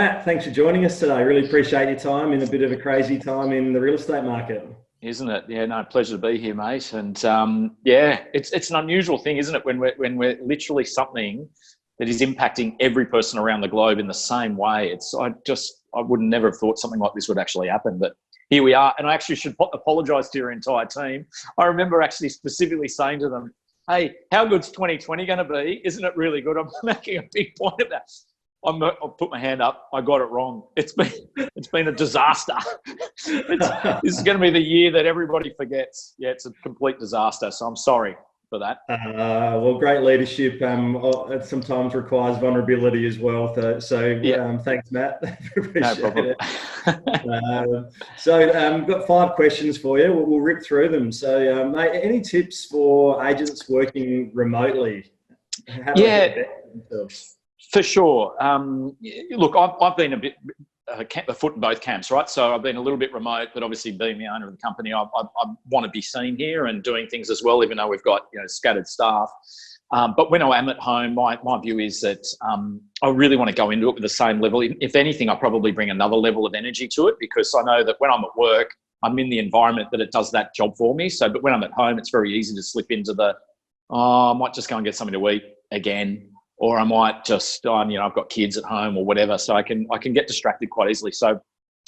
Matt, thanks for joining us today. Really appreciate your time in a bit of a crazy time in the real estate market. Isn't it? Yeah, no, pleasure to be here, mate. And it's an unusual thing, isn't it, when we're literally something that is impacting every person around the globe in the same way. I would never have thought something like this would actually happen, but here we are. And I actually should apologise to your entire team. I remember actually specifically saying to them, "Hey, how good's 2020 going to be? Isn't it really good?" I'm making a big point of that. I'll put my hand up. I got it wrong. It's been a disaster. This is going to be the year that everybody forgets. Yeah, it's a complete disaster. So I'm sorry for that. Well, great leadership it sometimes requires vulnerability as well. Thanks, Matt. Appreciate no problem. it. We've got 5 questions for you. We'll rip through them. So, mate, any tips for agents working remotely? How do they get better themselves? For sure. Look, I've been a bit a foot in both camps, right? So I've been a little bit remote, but obviously being the owner of the company, I want to be seen here and doing things as well, even though we've got scattered staff. But when I am at home, my view is that I really want to go into it with the same level. If anything, I probably bring another level of energy to it, because I know that when I'm at work, I'm in the environment that it does that job for me. So, but when I'm at home, it's very easy to slip into I might just go and get something to eat again. Or I might just, I've got kids at home or whatever, so I can get distracted quite easily. So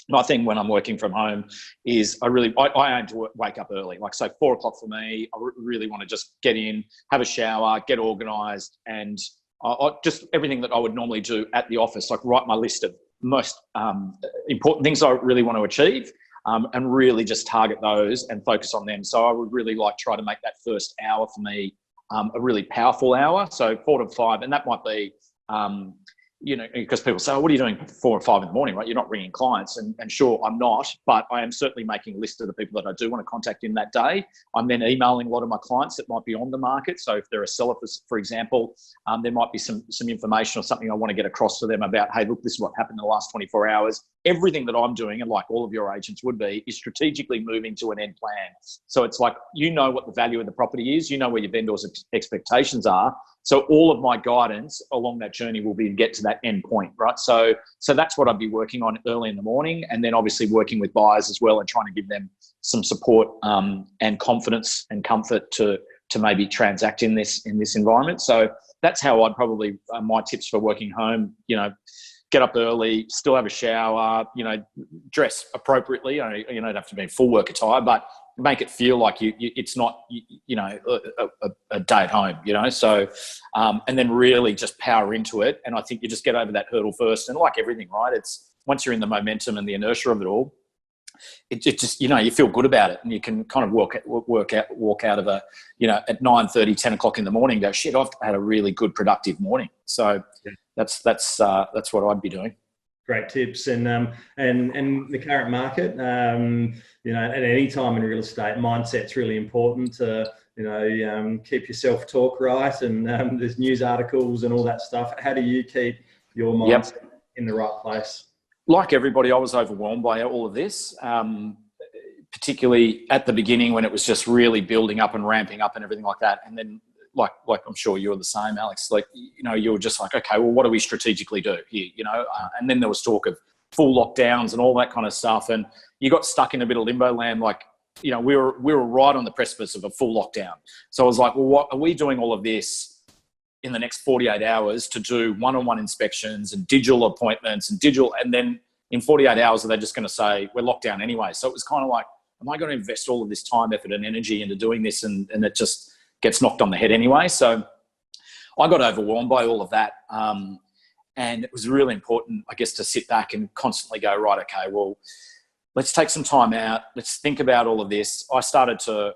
my thing when I'm working from home is I aim to wake up early. Like, say 4 o'clock for me, I really want to just get in, have a shower, get organised, and I just everything that I would normally do at the office, like write my list of most important things I really want to achieve, and really just target those and focus on them. So I would really try to make that first hour for me a really powerful hour, so 4 to 5, and that might be, because people say, "Oh, what are you doing 4 or 5 in the morning?" Right? You're not ringing clients, and sure, I'm not, but I am certainly making a list of the people that I do want to contact in that day. I'm then emailing a lot of my clients that might be on the market. So if they're a seller, for example, there might be some information or something I want to get across to them about, "Hey, look, this is what happened in the last 24 hours." Everything that I'm doing, and like all of your agents would be, is strategically moving to an end plan. So it's like, what the value of the property is, where your vendors' expectations are. So all of my guidance along that journey will be to get to that end point, right? So that's what I'd be working on early in the morning, and then obviously working with buyers as well and trying to give them some support and confidence and comfort to maybe transact in this environment. So that's how I'd probably my tips for working home. Get up early, still have a shower, dress appropriately. You don't have to be in full work attire, but make it feel like it's not, a day at home, So, and then really just power into it. And I think you just get over that hurdle first. And like everything, right? It's once you're in the momentum and the inertia of it all, it just, you feel good about it, and you can kind of walk out of at 9:30, 10 o'clock in the morning, go, shit, I've had a really good, productive morning. So that's what I'd be doing. Great tips. And the current market, at any time in real estate, mindset's really important to, keep your self-talk right. And there's news articles and all that stuff. How do you keep your mindset in the right place? Like everybody, I was overwhelmed by all of this, particularly at the beginning when it was just really building up and ramping up and everything like that. And then, like I'm sure you're the same, Alex, you were just like, okay, well, what do we strategically do here? And then there was talk of full lockdowns and all that kind of stuff. And you got stuck in a bit of limbo land. We were right on the precipice of a full lockdown. So I was like, well, what are we doing all of this in the next 48 hours to do one-on-one inspections and digital appointments and then in 48 hours, are they just going to say we're locked down anyway? So it was kind of like, am I going to invest all of this time, effort and energy into doing this? And it just gets knocked on the head anyway. So I got overwhelmed by all of that. And it was really important, I guess, to sit back and constantly go, right, okay, well, let's take some time out. Let's think about all of this. I started to,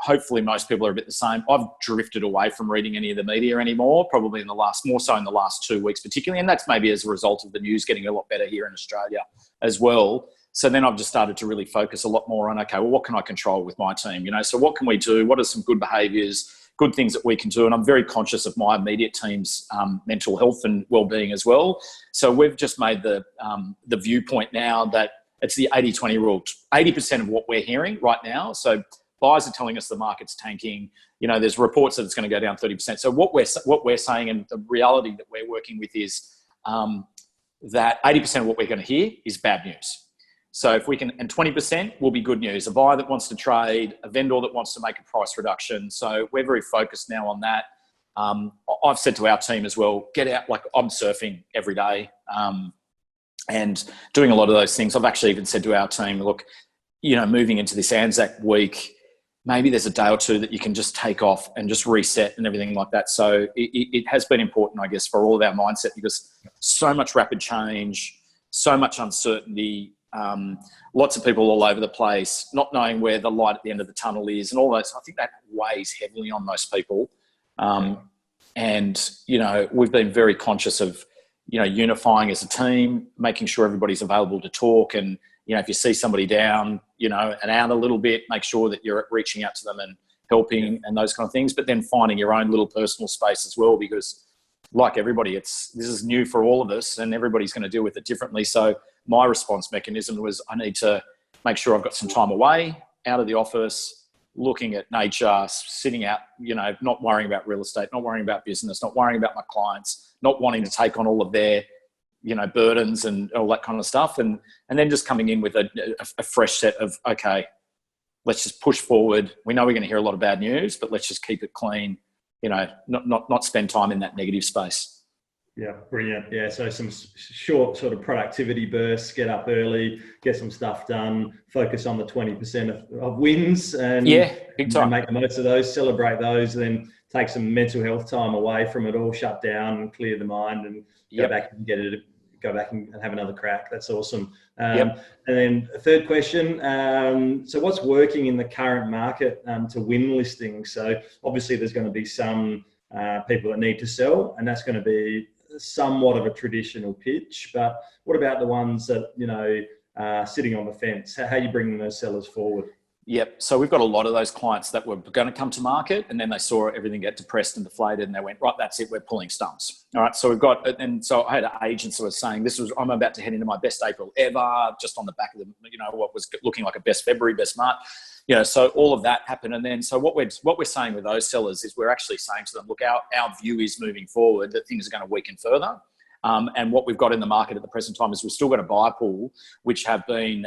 hopefully most people are a bit the same. I've drifted away from reading any of the media anymore, probably more so in the last 2 weeks particularly. And that's maybe as a result of the news getting a lot better here in Australia as well. So then I've just started to really focus a lot more on, okay, well, what can I control with my team? So what can we do? What are some good behaviours, good things that we can do? And I'm very conscious of my immediate team's mental health and well-being as well. So we've just made the viewpoint now that it's the 80-20 rule. 80% of what we're hearing right now. So buyers are telling us the market's tanking. There's reports that it's going to go down 30%. So what we're saying, and the reality that we're working with is that 80% of what we're going to hear is bad news. So if we can, and 20% will be good news. A buyer that wants to trade, a vendor that wants to make a price reduction. So we're very focused now on that. I've said to our team as well, get out, like I'm surfing every day and doing a lot of those things. I've actually even said to our team, look, moving into this Anzac week, maybe there's a day or two that you can just take off and just reset and everything like that. So it has been important, I guess, for all of our mindset, because so much rapid change, so much uncertainty, lots of people all over the place, not knowing where the light at the end of the tunnel is and all those. I think that weighs heavily on most people. And, we've been very conscious of, unifying as a team, making sure everybody's available to talk. And, if you see somebody down, and out a little bit, make sure that you're reaching out to them and helping and those kind of things, but then finding your own little personal space as well, because like everybody, this is new for all of us and everybody's going to deal with it differently. So my response mechanism was, I need to make sure I've got some time away, out of the office, looking at nature, sitting out, not worrying about real estate, not worrying about business, not worrying about my clients, not wanting to take on all of their, burdens and all that kind of stuff. And then just coming in with a fresh set of, okay, let's just push forward. We know we're going to hear a lot of bad news, but let's just keep it clean, not spend time in that negative space. Yeah, brilliant. Yeah, so some short sort of productivity bursts, get up early, get some stuff done, focus on the 20% of wins and big time. Make the most of those, celebrate those, then take some mental health time away from it all, shut down and clear the mind and go back and have another crack. That's awesome. And then a third question. So what's working in the current market to win listings? So obviously there's going to be some people that need to sell, and that's going to be somewhat of a traditional pitch, but what about the ones that, sitting on the fence? How are you bringing those sellers forward? Yep. So we've got a lot of those clients that were going to come to market and then they saw everything get depressed and deflated and they went, right, that's it, we're pulling stumps. All right. So we've got, and so I had agents who were saying, I'm about to head into my best April ever, just on the back of the, what was looking like a best February, best March. So all of that happened. And then, so what we're saying with those sellers is we're actually saying to them, look, our view is moving forward that things are going to weaken further. And what we've got in the market at the present time is we've still got a buyer pool, which have been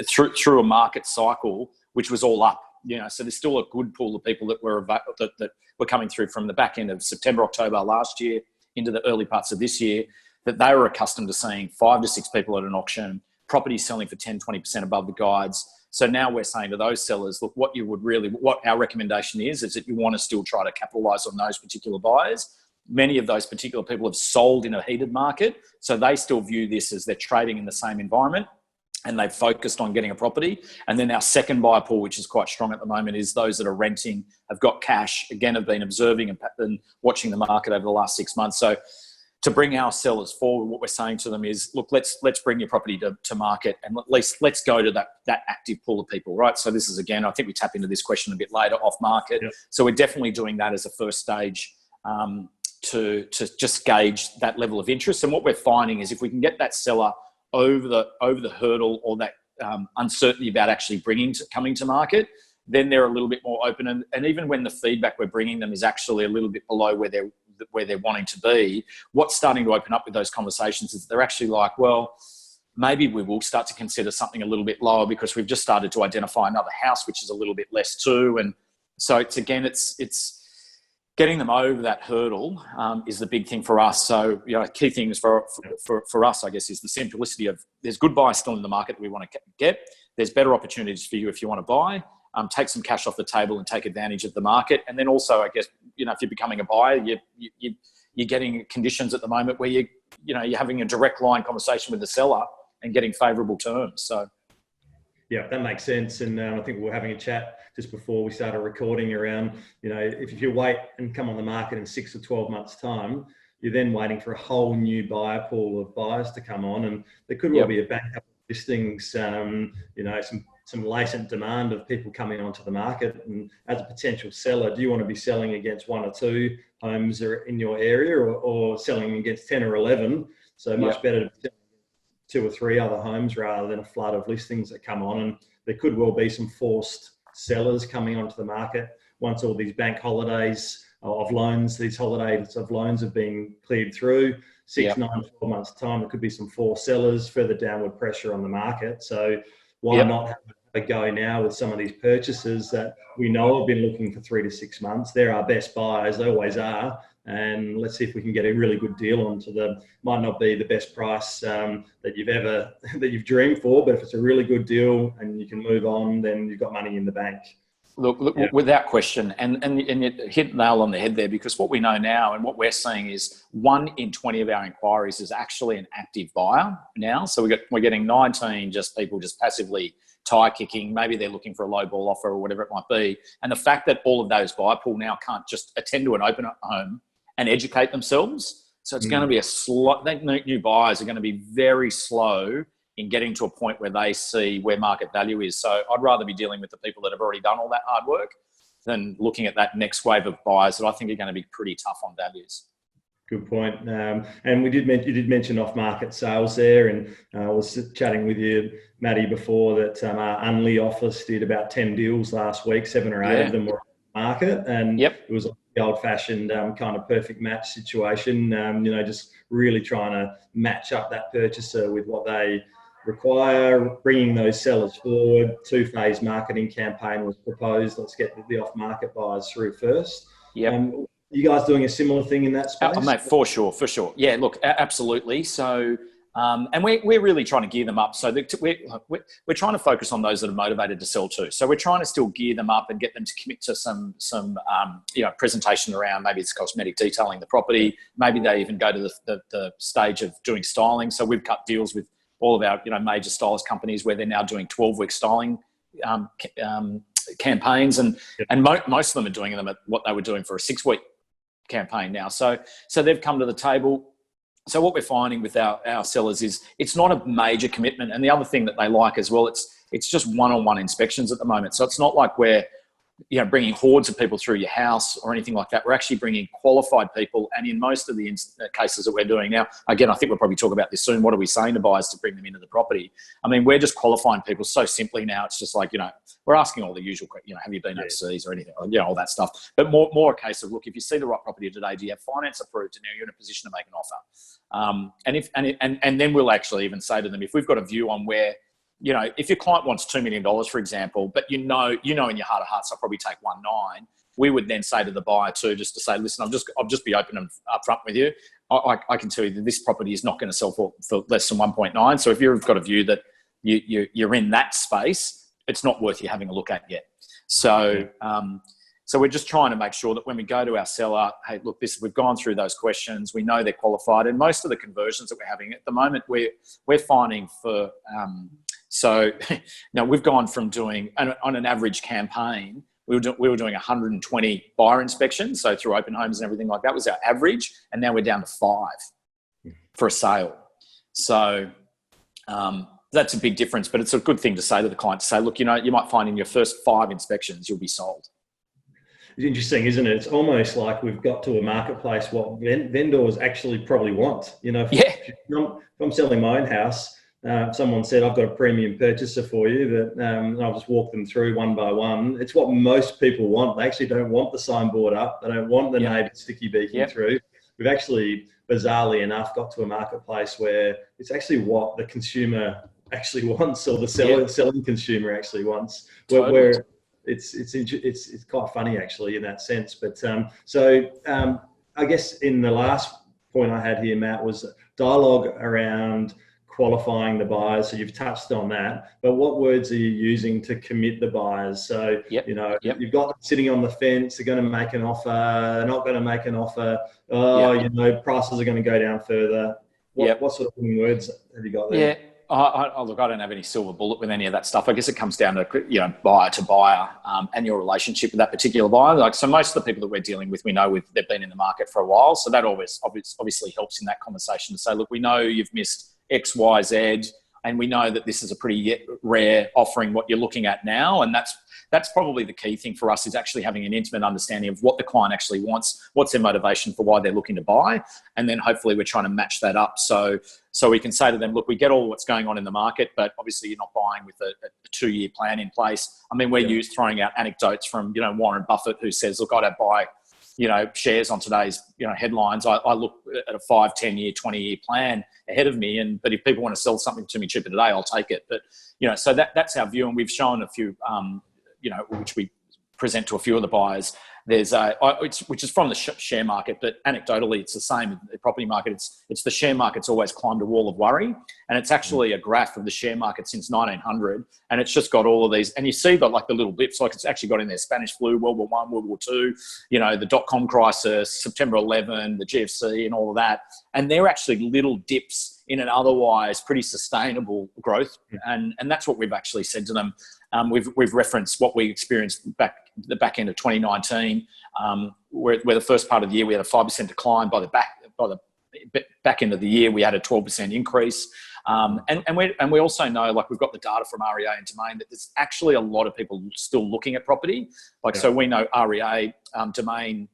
through a market cycle, which was all up. So there's still a good pool of people that were coming through from the back end of September, October last year into the early parts of this year, that they were accustomed to seeing 5 to 6 people at an auction, properties selling for 10, 20% above the guides. So now we're saying to those sellers, look, what our recommendation is that you want to still try to capitalize on those particular buyers. Many of those particular people have sold in a heated market, so they still view this as they're trading in the same environment and they've focused on getting a property. And then our second buyer pool, which is quite strong at the moment, is those that are renting, have got cash, again, have been observing and watching the market over the last 6 months. So to bring our sellers forward, what we're saying to them is, look, let's bring your property to market and at least let's go to that active pool of people, right? So this is, again, I think we tap into this question a bit later, off market. Yep. So we're definitely doing that as a first stage to just gauge that level of interest. And what we're finding is if we can get that seller over the hurdle or that uncertainty about actually coming to market, then they're a little bit more open. And even when the feedback we're bringing them is actually a little bit below where they're wanting to be, what's starting to open up with those conversations is they're actually like, well, maybe we will start to consider something a little bit lower because we've just started to identify another house which is a little bit less too. And so it's getting them over that hurdle is the big thing for us. So, key things for us, I guess, is the simplicity of there's good buyers still in the market that we want to get. There's better opportunities for you if you want to buy. Take some cash off the table and take advantage of the market. And then also, I guess, if you're becoming a buyer, you're getting conditions at the moment where you're having a direct line conversation with the seller and getting favourable terms. So. Yeah, that makes sense. And I think we were having a chat just before we started recording around, if you wait and come on the market in 6 to 12 months time, you're then waiting for a whole new buyer pool of buyers to come on. And there could well be a backup of listings, some latent demand of people coming onto the market. And as a potential seller, do you want to be selling against 1 or 2 homes in your area or selling against 10 or 11? So much better to sell 2 or 3 other homes rather than a flood of listings that come on. And there could well be some forced sellers coming onto the market once all these bank holidays of loans. These holidays of loans have been cleared through. 6, 9, 12 months time, there could be some forced sellers, further downward pressure on the market. So why not have a go now with some of these purchases that we know have been looking for 3 to 6 months? They're our best buyers, they always are. And let's see if we can get a really good deal onto them. Might not be the best price that you've dreamed for, but if it's a really good deal and you can move on, then you've got money in the bank. Look, without question, and you hit the nail on the head there, because what we know now and what we're seeing is 1 in 20 of our inquiries is actually an active buyer now. So we're getting 19 just people just passively tire kicking. Maybe they're looking for a low ball offer or whatever it might be. And the fact that all of those buyer pool now can't just attend to an open home and educate themselves. So it's going to be a slow. New buyers are going to be very slow in getting to a point where they see where market value is. So I'd rather be dealing with the people that have already done all that hard work than looking at that next wave of buyers that I think are going to be pretty tough on values. Good point. And you did mention off-market sales there, and I was chatting with you, Maddie, before that our Unley office did about 10 deals last week. 7 or 8 of them were on the market, and it was the old-fashioned kind of perfect match situation. Just really trying to match up that purchaser with what they require, bringing those sellers forward. 2-phase marketing campaign was proposed. Let's get the off-market buyers through first. You guys doing a similar thing in that space? Mate, for sure. Yeah, look, absolutely. So, and we're really trying to gear them up. So we're trying to focus on those that are motivated to sell too. So we're trying to still gear them up and get them to commit to some presentation around, maybe it's cosmetic detailing the property. Maybe they even go to the stage of doing styling. So we've cut deals with all of our major stylist companies where they're now doing 12-week styling campaigns, and most of them are doing them at what they were doing for a 6-week campaign now. So they've come to the table. So what we're finding with our sellers is it's not a major commitment. And the other thing that they like as well, it's just one-on-one inspections at the moment. So it's not like we're bringing hordes of people through your house or anything like that. We're actually bringing qualified people. And in most of the cases that we're doing now, again, I think we'll probably talk about this soon. What are we saying to buyers to bring them into the property? I mean, we're just qualifying people so simply now. It's just like, we're asking all the usual, have you been overseas or anything, all that stuff. But more a case of, look, if you see the right property today, do you have finance approved? And now you're in a position to make an offer. And then we'll actually even say to them, if we've got a view on where, if your client wants $2 million, for example, but in your heart of hearts, I'll probably take 1.9. We would then say to the buyer too, just to say, listen, I'll just be open and upfront with you. I can tell you that this property is not going to sell for less than 1.9. So if you've got a view that you're in that space, it's not worth you having a look at yet. So we're just trying to make sure that when we go to our seller, hey, look, we've gone through those questions. We know they're qualified, and most of the conversions that we're having at the moment, we're finding for. So now we've gone from doing, on an average campaign, we were doing 120 buyer inspections. So through open homes and everything like that was our average. And now we're down to 5 for a sale. So that's a big difference, but it's a good thing to say to the client, to say, look, you might find in your first 5 inspections, you'll be sold. It's interesting, isn't it? It's almost like we've got to a marketplace what vendors actually probably want. If I'm selling my own house, someone said, I've got a premium purchaser for you, but I'll just walk them through one by one. It's what most people want. They actually don't want the signboard up. They don't want the neighbour sticky beaking through. We've actually, bizarrely enough, got to a marketplace where it's actually what the consumer actually wants, or the selling consumer actually wants. Totally. Where it's quite funny actually in that sense. But I guess in the last point I had here, Matt, was dialogue around qualifying the buyers. So you've touched on that, but what words are you using to commit the buyers? So, you've got them sitting on the fence, they're going to make an offer, they're not going to make an offer. Prices are going to go down further. What sort of words have you got there? Look, I don't have any silver bullet with any of that stuff. I guess it comes down to, buyer to buyer and your relationship with that particular buyer. So most of the people that we're dealing with, we know they've been in the market for a while. So that always obviously helps in that conversation to say, look, we know you've missed X, Y, Z, and we know that this is a pretty rare offering what you're looking at now. And that's probably the key thing for us, is actually having an intimate understanding of what the client actually wants, what's their motivation for why they're looking to buy. And then hopefully we're trying to match that up. So we can say to them, look, we get all what's going on in the market, but obviously you're not buying with a 2-year plan in place. I mean, we're used throwing out anecdotes from, Warren Buffett, who says, look, I don't buy shares on today's, headlines. I look at a 5, 10 year, 20-year plan ahead of me. But if people want to sell something to me cheaper today, I'll take it. But, so that's our view. And we've shown a few, which we present to a few of the buyers. There's which is from the share market, but anecdotally, it's the same in the property market. It's the share market's always climbed a wall of worry, and it's actually a graph of the share market since 1900, and it's just got all of these, and you see the little blips, like it's actually got in there Spanish flu, World War I, World War II, the .com crisis, September 11, the GFC, and all of that, and they're actually little dips in an otherwise pretty sustainable growth, and that's what we've actually said to them. We've referenced what we experienced the back end of 2019, where the first part of the year we had a 5% decline. By the back end of the year, we had a 12% increase. And we also know, we've got the data from REA and Domain, that there's actually a lot of people still looking at property. So we know REA, Domain,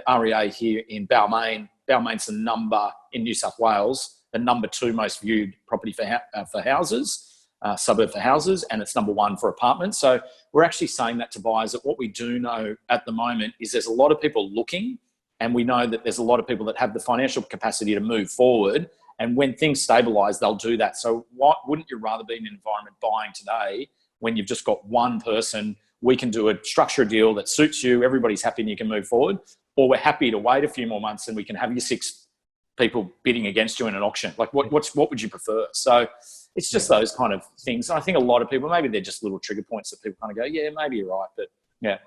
REA here in Balmain. Balmain's the number in New South Wales, the number 2 most viewed property for houses. Suburb for houses, and it's number 1 for apartments. So we're actually saying that to buyers, that what we do know at the moment is there's a lot of people looking, and we know that there's a lot of people that have the financial capacity to move forward, and when things stabilise, they'll do that. So wouldn't you rather be in an environment buying today when you've just got one person? We can structure a deal that suits you, everybody's happy and you can move forward, or we're happy to wait a few more months and we can have your 6 people bidding against you in an auction. What would you prefer? So it's just those kind of things. And I think a lot of people, maybe they're just little trigger points that people kind of go, yeah, maybe you're right. But yeah.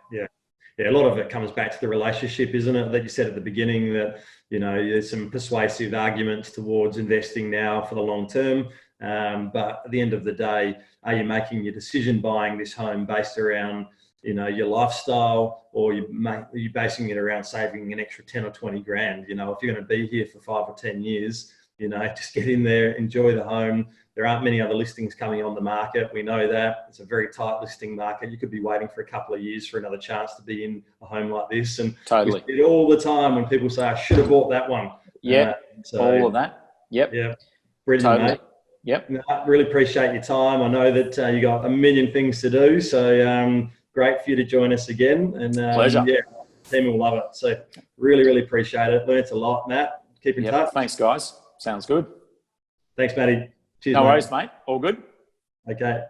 A lot of it comes back to the relationship, isn't it? That you said at the beginning, that, there's some persuasive arguments towards investing now for the long term. But at the end of the day, are you making your decision buying this home based around, your lifestyle, or are you basing it around saving an extra 10 or 20 grand? If you're going to be here for 5 or 10 years, just get in there, enjoy the home. There aren't many other listings coming on the market. We know that. It's a very tight listing market. You could be waiting for a couple of years for another chance to be in a home like this. And totally, we see it all the time when people say, I should have bought that one. Yeah, all of that. Yep. Yeah, brilliant, totally. Mate. Yep. I really appreciate your time. I know that you got a million things to do. So great for you to join us again. And pleasure. Yeah, team will love it. So really, really appreciate it. Learned a lot, Matt. Keep in touch. Thanks, guys. Sounds good. Thanks, Matty. Cheers, no worries, mate. All good. Okay.